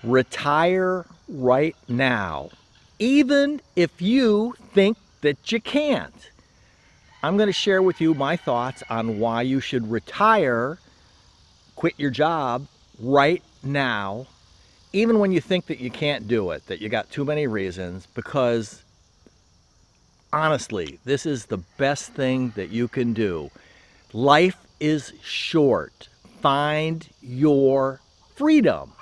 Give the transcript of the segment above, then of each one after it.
Retire right now, even if you think that you can't. I'm going to share with you my thoughts on why you should retire, quit your job right now, even when you think that you can't do it, that you got too many reasons, because honestly, this is the best thing that you can do. Life is short. Find your freedom.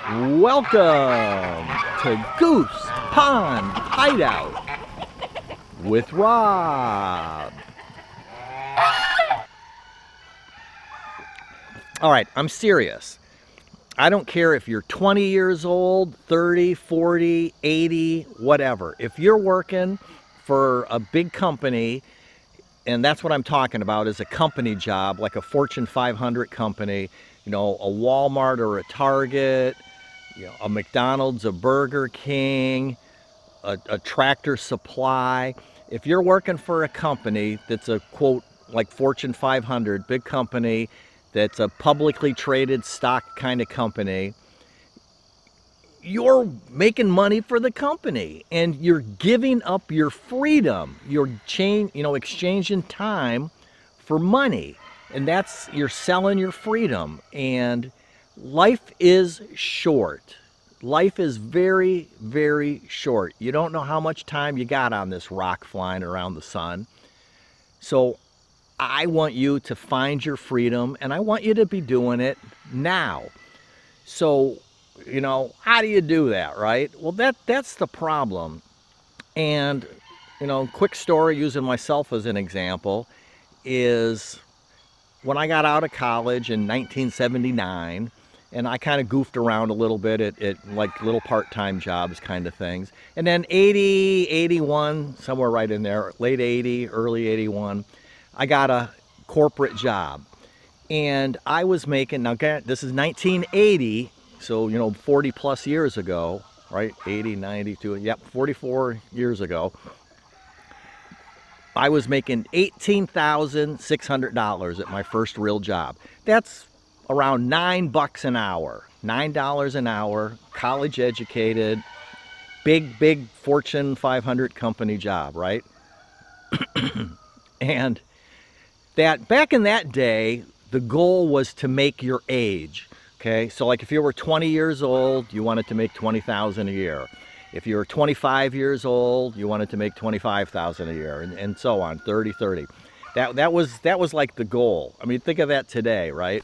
Welcome to Goose Pond Hideout with Rob. All right, I'm serious. I don't care if you're 20 years old, 30, 40, 80, whatever. If you're working for a big company, and that's what I'm talking about, is a company job, like a Fortune 500 company, you know, a Walmart or a Target, you know, a McDonald's, a Burger King, a Tractor Supply. If you're working for a company that's a, quote, like Fortune 500, big company, that's a publicly traded stock kind of company, you're making money for the company and you're giving up your freedom. You're exchanging time for money, and that's, you're selling your freedom. And life is short. Life is very, very short. You don't know how much time you got on this rock flying around the sun. So I want you to find your freedom, and I want you to be doing it now. So, you know, how do you do that, right? Well, that's the problem. And, you know, quick story, using myself as an example, is when I got out of college in 1979, and I kind of goofed around a little bit at like little part-time jobs kind of things. And then 80, 81, somewhere right in there, late 80, early 81, I got a corporate job. And I was making, now this is 1980, so, you know, 40 plus years ago, right? 80, 92, yep, 44 years ago. I was making $18,600 at my first real job. That's around $9 an hour, $9 an hour, college educated, big Fortune 500 company job, right? And that back in that day, the goal was to make your age. Okay, so like if you were 20 years old, you wanted to make $20,000 a year. If you were 25 years old, you wanted to make $25,000 a year, and so on, 30, 30. That was like the goal. I mean, think of that today, right?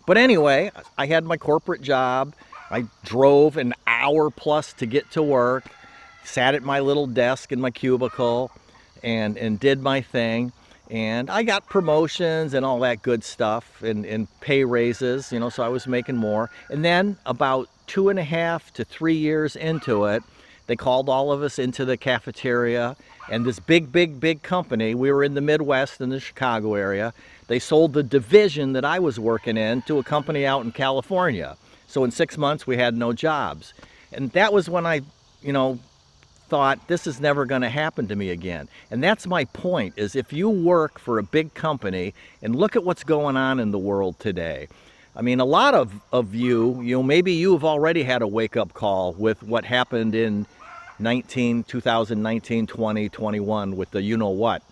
But anyway, I had my corporate job. I drove an hour plus to get to work, sat at my little desk in my cubicle, and did my thing. And I got promotions and all that good stuff, and pay raises, you know, so I was making more. And then about 2.5 to 3 years into it, they called all of us into the cafeteria, and this big company, we were in the Midwest in the Chicago area, they sold the division that I was working in to a company out in California. So in 6 months, we had no jobs. And that was when I, you know, thought, this is never going to happen to me again. And that's my point, is if you work for a big company, and look at what's going on in the world today. I mean, a lot of you know, maybe you've already had a wake-up call with what happened in 2019, 20, 21 with the you-know-what.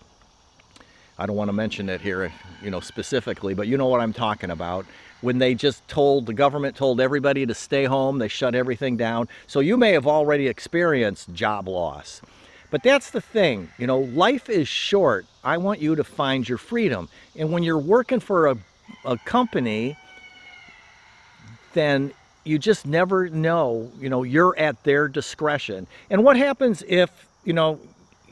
I don't want to mention it here, you know, specifically, but you know what I'm talking about. When they just the government told everybody to stay home, they shut everything down. So you may have already experienced job loss. But that's the thing, you know, life is short. I want you to find your freedom. And when you're working for a company, then you just never know, you know, you're at their discretion. And what happens if, you know,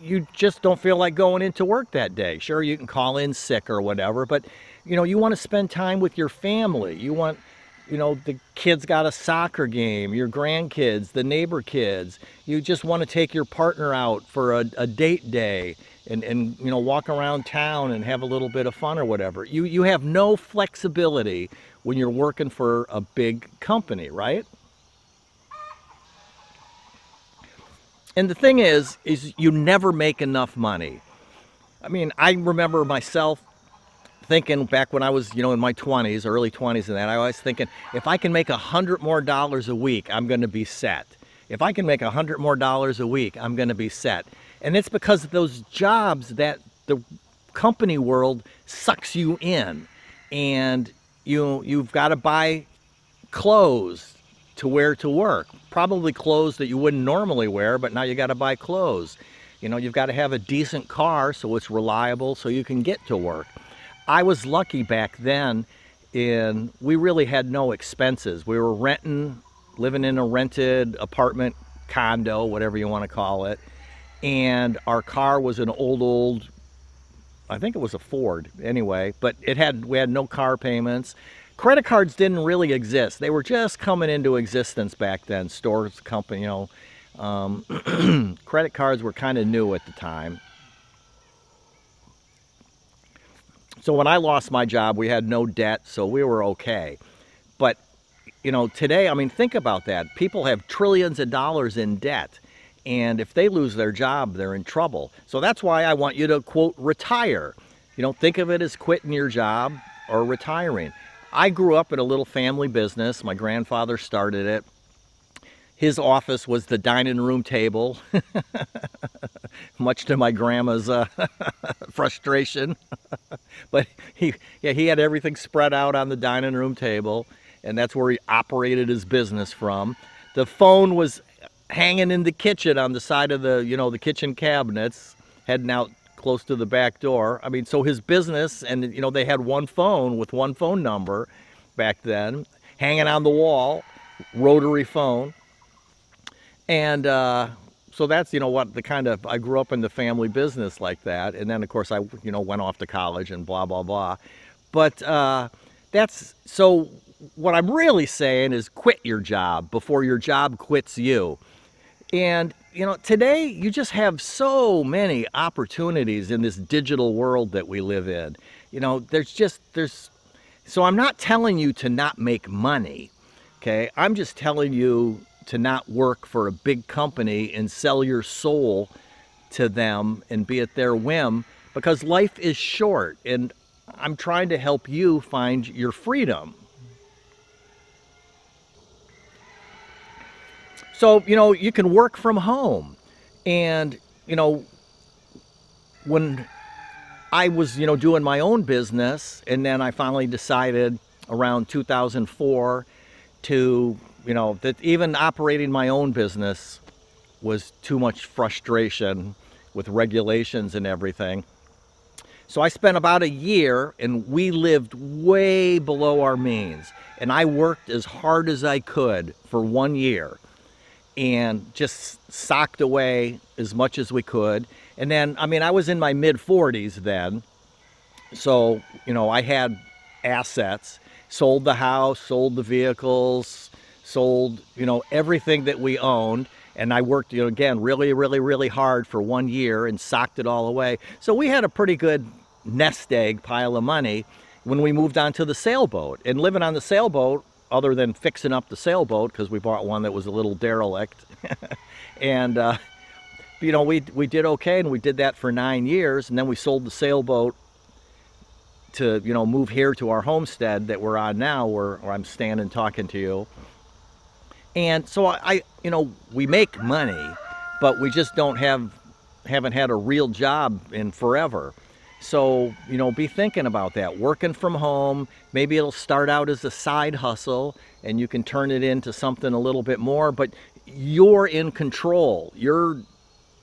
you just don't feel like going into work that day? Sure, you can call in sick or whatever, but you know, you want to spend time with your family. You want, you know, the kids got a soccer game, your grandkids, the neighbor kids. You just want to take your partner out for a date day and you know, walk around town and have a little bit of fun or whatever. You have no flexibility when you're working for a big company, right? And the thing is you never make enough money. I mean, I remember myself thinking back when I was, in my 20s, early 20s and that, I was thinking, if I can make $100 more a week, I'm going to be set. If I can make $100 more a week, I'm going to be set. And it's because of those jobs that the company world sucks you in. And you've got to buy clothes to wear to work. Probably clothes that you wouldn't normally wear, but now you got to buy clothes. You've got to have a decent car so it's reliable so you can get to work. I was lucky back then we really had no expenses. We were living in a rented apartment, condo, whatever you want to call it. And our car was an old, I think it was a Ford anyway, but we had no car payments. Credit cards didn't really exist. They were just coming into existence back then. Stores, company, credit cards were kind of new at the time. So when I lost my job, we had no debt, so we were okay. But, today, I mean, think about that. People have trillions of dollars in debt. And if they lose their job, they're in trouble. So that's why I want you to, quote, retire. Think of it as quitting your job or retiring. I grew up in a little family business. My grandfather started it. His office was the dining room table, much to my grandma's frustration. But he had everything spread out on the dining room table, and that's where he operated his business from. The phone was hanging in the kitchen on the side of the kitchen cabinets, heading out close to the back door. I mean, so his business, and they had one phone with one phone number back then, hanging on the wall, rotary phone. And so that's, I grew up in the family business like that. And then, of course, I, went off to college and blah, blah, blah. But so what I'm really saying is quit your job before your job quits you. And, today you just have so many opportunities in this digital world that we live in. So I'm not telling you to not make money, okay? I'm just telling you to not work for a big company and sell your soul to them and be at their whim, because life is short and I'm trying to help you find your freedom. So, you can work from home. And, when I was, doing my own business, and then I finally decided around 2004 to, that even operating my own business was too much frustration with regulations and everything. So I spent about a year, and we lived way below our means. And I worked as hard as I could for 1 year and just socked away as much as we could. And then, I was in my mid-40s then. So, I had assets, sold the house, sold the vehicles, sold, everything that we owned. And I worked, again, really, really, really hard for 1 year and socked it all away. So we had a pretty good nest egg pile of money when we moved on to the sailboat. And living on the sailboat, other than fixing up the sailboat, because we bought one that was a little derelict. And, we did okay, and we did that for 9 years. And then we sold the sailboat to, move here to our homestead that we're on now, where I'm standing talking to you. And so we make money, but we just haven't had a real job in forever. So, be thinking about that. Working from home, maybe it'll start out as a side hustle and you can turn it into something a little bit more, but you're in control. You're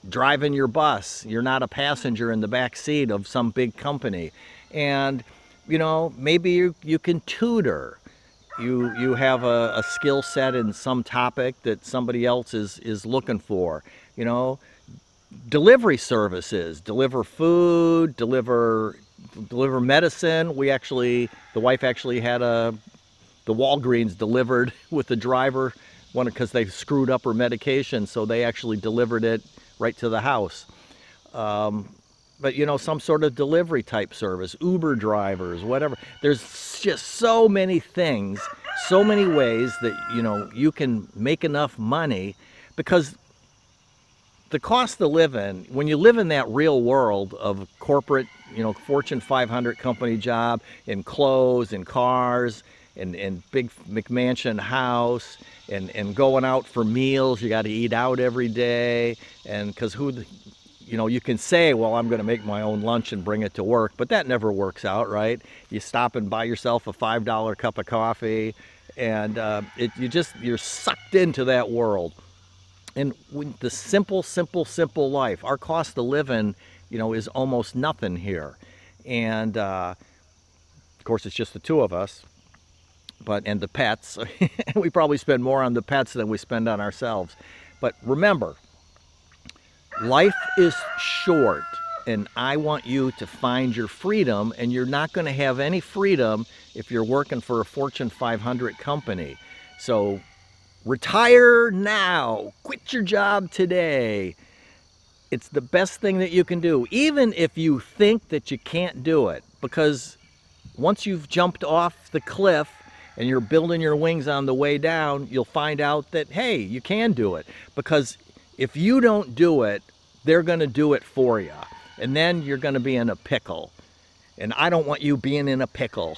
driving your bus. You're not a passenger in the back seat of some big company. And, maybe you can tutor. You have a skill set in some topic that somebody else is looking for, Delivery services, deliver food, deliver medicine. The wife actually had the Walgreens delivered with the driver, because they screwed up her medication, so they actually delivered it right to the house. But some sort of delivery type service, Uber drivers, whatever. There's just so many things, so many ways that you can make enough money, because the cost of living, when you live in that real world of corporate, you know, Fortune 500 company job, in clothes and cars and big McMansion house, and going out for meals, you got to eat out every day, and because you know, you can say, well, I'm going to make my own lunch and bring it to work, but that never works out, right? You stop and buy yourself a $5 cup of coffee, and you're sucked into that world. And with the simple life, our cost of living, you know, is almost nothing here. And of course, it's just the two of us, and the pets. We probably spend more on the pets than we spend on ourselves. But remember, life is short, and I want you to find your freedom, and you're not going to have any freedom if you're working for a Fortune 500 company. So retire now. Quit your job today. It's the best thing that you can do, even if you think that you can't do it, because once you've jumped off the cliff and you're building your wings on the way down, you'll find out that, hey, you can do it. Because if you don't do it, they're going to do it for you. And then you're going to be in a pickle. And I don't want you being in a pickle.